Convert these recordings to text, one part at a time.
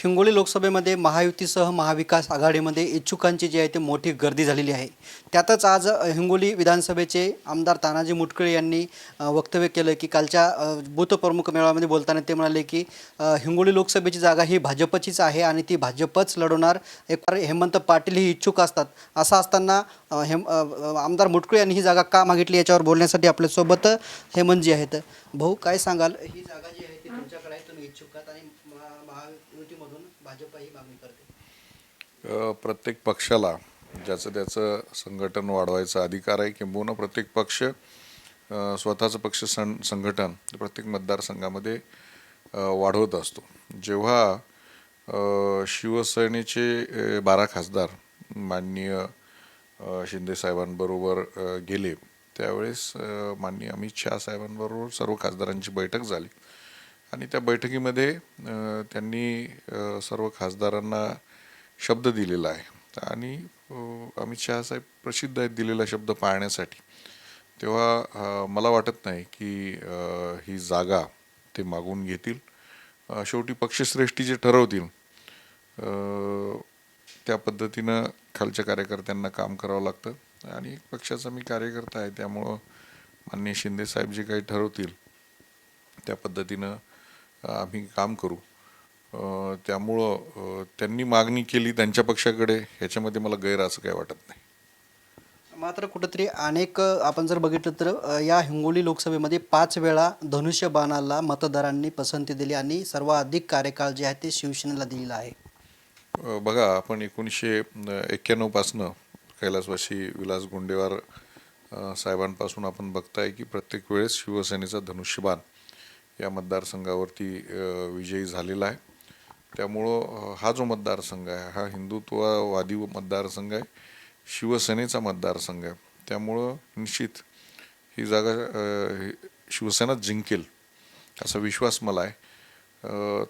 हिंगोली लोकसभेमध्ये महायुतीसह महाविकास आघाडीमध्ये इच्छुकांची जी आहे ती मोठी गर्दी झालेली आहे. त्यातच आज हिंगोली विधानसभेचे आमदार तानाजी मुटकुळे यांनी वक्तव्य केलं की कालच्या बूथ प्रमुख मेळाव्यामध्ये बोलताना ते म्हणाले की हिंगोली लोकसभेची जागा ही भाजपचीच आहे आणि ती भाजपच लढवणार. एक बार हेमंत पाटील ही इच्छुक असतात. असं असताना आमदार मुटकुळे यांनी ही जागा का मागितली याच्यावर बोलण्यासाठी आपल्यासोबत हेमंतजी आहेत. भाऊ, काय सांगाल? ही जागा जी आहे ती तुमच्याकडे आहे, तुम्ही इच्छुक आहात आणि महायुतीमधून भाजप ही मागणी करते. प्रत्येक पक्षाला ज्याचं त्याचं संघटन वाढवायचा अधिकार आहे, किंबहुना प्रत्येक पक्ष स्वतःचं पक्ष संघटन प्रत्येक मतदारसंघामध्ये वाढवत असतो. जेव्हा शिवसेनेचे 12 खासदार माननीय शिंदे साहेबांबरोबर गेले, त्यावेळेस माननीय अमित शहा साहेबांबरोबर सर्व खासदारांची बैठक झाली आणि त्या बैठकीमध्ये त्यांनी सर्व खासदारांना शब्द दिलेला आहे आणि अमित शहा साहेब प्रसिद्ध आहेत दिलेला शब्द पाळण्यासाठी. तेव्हा मला वाटत नाही की ही जागा ते मागून घेतील. शेवटी पक्षश्रेष्ठी जे ठरवतील त्या पद्धतीनं खालच्या कार्यकर्त्यांना काम करावं लागतं आणि पक्षाचा मी कार्यकर्ता आहे, त्यामुळं माननीय शिंदे साहेब जे काही ठरवतील त्या पद्धतीनं आम्ही काम करू. त्यामुळं त्यांनी मागणी केली त्यांच्या पक्षाकडे, ह्याच्यामध्ये मला गैर असं काही वाटत नाही. मात्र कुठंतरी अनेक आपण जर बघितलं तर या हिंगोली लोकसभेमध्ये 5 वेळा धनुष्यबाणाला मतदारांनी पसंती दिली आणि सर्वाधिक कार्यकाळ जे आहे ते शिवसेनेला दिलेला आहे. बघा, आपण 1991 पासनं कैलासवासी विलास गोंडेवार साहेबांपासून आपण बघताय की प्रत्येक वेळेस शिवसेनेचा धनुष्यबाण या मतदारसंघावरती विजयी झालेला आहे. त्यामुळं हा जो मतदारसंघ आहे हा हिंदुत्ववादी मतदारसंघ आहे, शिवसेनेचा मतदारसंघ आहे. त्यामुळं निश्चित ही जागा शिवसेनाच जिंकेल असा विश्वास मला आहे.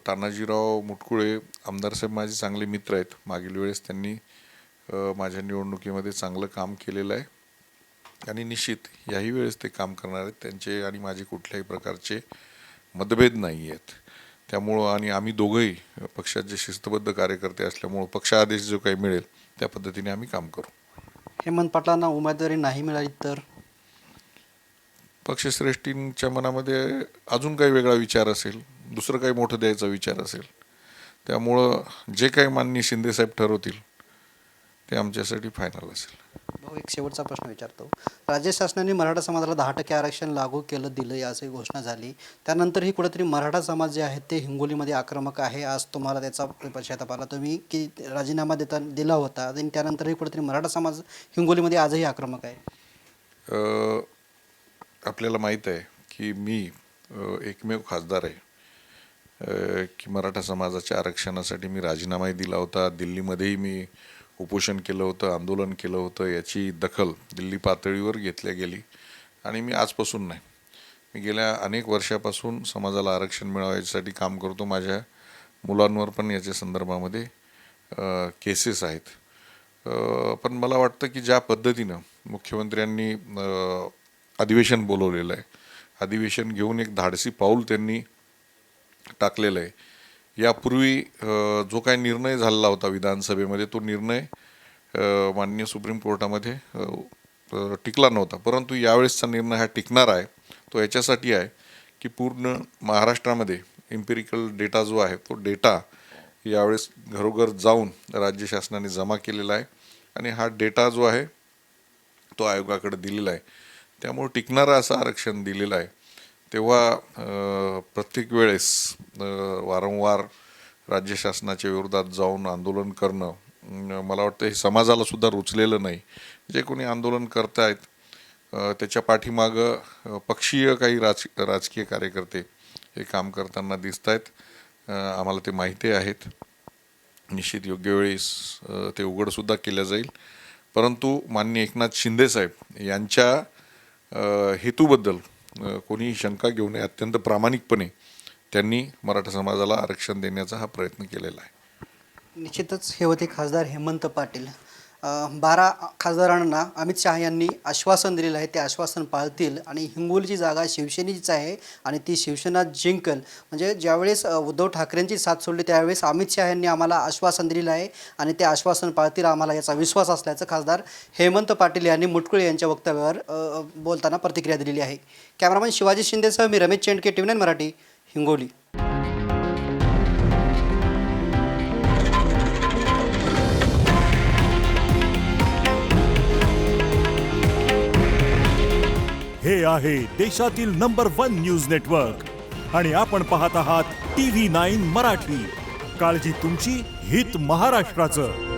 तानाजीराव मुटकुळे आमदारसाहेब माझे चांगले मित्र आहेत. मागील वेळेस त्यांनी माझ्या निवडणुकीमध्ये चांगलं काम केलेलं आहे आणि निश्चित याही वेळेस ते काम करणार आहेत. त्यांचे आणि माझे कुठल्याही प्रकारचे मतभेद नाही आहेत. त्यामुळं आणि आम्ही दोघंही पक्षाचे शिस्तबद्ध कार्यकर्ते असल्यामुळं पक्ष आदेश जो काही मिळेल त्या पद्धतीने आम्ही काम करू. हेमंत पाटलांना उमेदवारी नाही मिळाली तर पक्षश्रेष्ठींच्या मनामध्ये अजून काही वेगळा विचार असेल, दुसरं काही मोठं द्यायचा विचार असेल, त्यामुळं जे काही माननीय शिंदेसाहेब ठरवतील ते आमच्यासाठी फायनल असेल. भाऊ, एक शेवटचा प्रश्न विचारतो. राज्य शासनाने मराठा समाजाला 10% आरक्षण लागू दिलं अशी घोषणा झाली. त्यानंतरही कुठेतरी मराठा समाज जे आहे ते हिंगोलीमध्ये आक्रमक आहे. आज तुम्हाला त्याचा पश्चाताप आला, तुम्ही की राजीनामा दिला होता आणि त्यानंतरही कुठेतरी मराठा समाज हिंगोलीमध्ये आजही आक्रमक आहे. आपल्याला माहीत आहे की मी एकमेव खासदार आहे की मराठा समाजाच्या आरक्षणासाठी मी राजीनामाही दिला होता. दिल्लीमध्येही मी उपोषण केलं होतं, आंदोलन केलं होतं. याची दखल दिल्ली पातळीवर घेतल्या गेली आणि मी आजपासून नाही, मी गेल्या अनेक वर्षापासून समाजाला आरक्षण मिळवायसाठी काम करतो. माझ्या मुलांवर पण याच्या संदर्भामध्ये केसेस आहेत. पण मला वाटतं की ज्या पद्धतीनं मुख्यमंत्र्यांनी अधिवेशन बोलवलेलं आहे, अधिवेशन घेऊन एक धाडसी पाऊल त्यांनी टाकलेलं आहे. यापूर्वी जो काही निर्णय झालेला होता विधानसभेमध्ये तो निर्णय माननीय सुप्रीम कोर्टामध्ये टिकला नव्हता, परंतु यावेळेसचा निर्णय हा टिकणार आहे. तो याच्यासाठी आहे की पूर्ण महाराष्ट्रामध्ये एम्पिरिकल डेटा जो आहे तो डेटा यावेळेस घरोघर जाऊन राज्य शासनाने जमा केलेला आहे आणि हा डेटा जो आहे तो आयोगाकडे दिलेला आहे. त्यामुळे टिकणारं असं आरक्षण दिलेलं आहे. तेव्हा प्रत्येक वेळेस वारंवार राज्य शासनाच्या विरोधात जाऊन आंदोलन करणं मला वाटतं हे समाजाला सुद्धा रुचलेलं नाही. जे कोणी आंदोलन करतायत त्याच्या पाठीमागं पक्षीय काही राजकीय कार्यकर्ते हे काम करताना दिसत आहेत. आम्हाला ते माहिती आहेत. निश्चित योग्य वेळेस ते उघडसुद्धा केलं जाईल. परंतु माननीय एकनाथ शिंदे साहेब यांच्या हेतूबद्दल कोणीही शंका घेऊ नये. अत्यंत प्रामाणिकपणे त्यांनी मराठा समाजाला आरक्षण देण्याचा हा प्रयत्न केलेला आहे. निश्चितच हे होते खासदार हेमंत पाटील. 12 खासदारांना अमित शहा यांनी आश्वासन दिलेलं आहे, ते आश्वासन पाळतील आणि हिंगोलीची जागा शिवसेनेचीच आहे आणि ती शिवसेना जिंकल. म्हणजे ज्यावेळेस उद्धव ठाकरेंची साथ सोडली त्यावेळेस अमित शहा यांनी आम्हाला आश्वासन दिलेलं आहे आणि ते आश्वासन पाळतील, आम्हाला याचा विश्वास असल्याचं खासदार हेमंत पाटील यांनी मुटकुळे यांच्या वक्तव्यावर बोलताना प्रतिक्रिया दिलेली आहे. कॅमेरामॅन शिवाजी शिंदेसह मी रमेश चेंडके, TV9 मराठी, हिंगोली. हे आहे देशातील नंबर 1 न्यूज नेटवर्क आणि आपण पाहत आहात TV9 मराठी. काळजी तुमची, हित महाराष्ट्राचं.